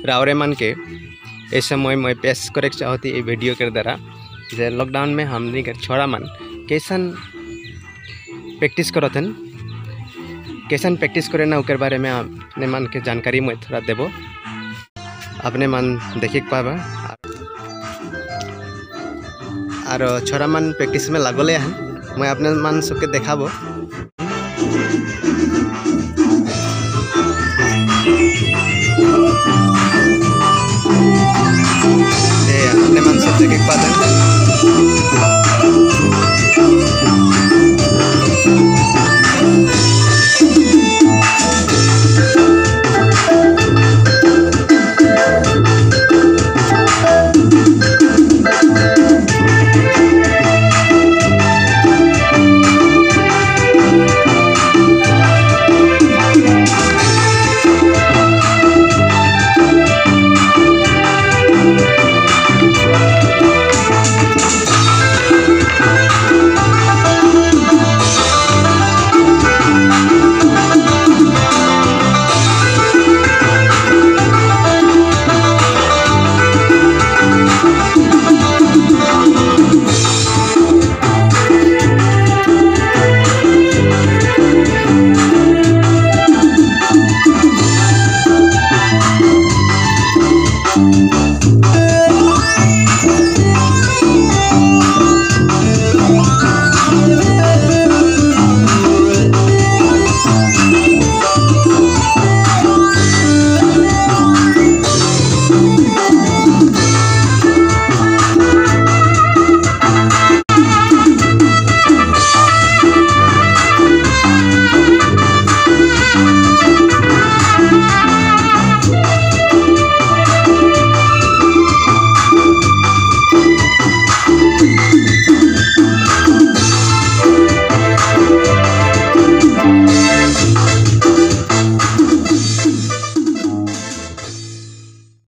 रावरे मन के इस समय मैं पेश करे चाहती ये वीडियो के द्वारा जे लॉकडाउन में हमनी के छोरा मन कैसन प्रैक्टिस करतन कैसन प्रैक्टिस करे ना ओकर बारे में अपने मन के जानकारी मैं थोड़ा देबो अपने मन देखे पाबा और छोरा मन प्रैक्टिस में लागले हैं मैं अपने मन सबके देखाबो। अपने मन सब देखे पाते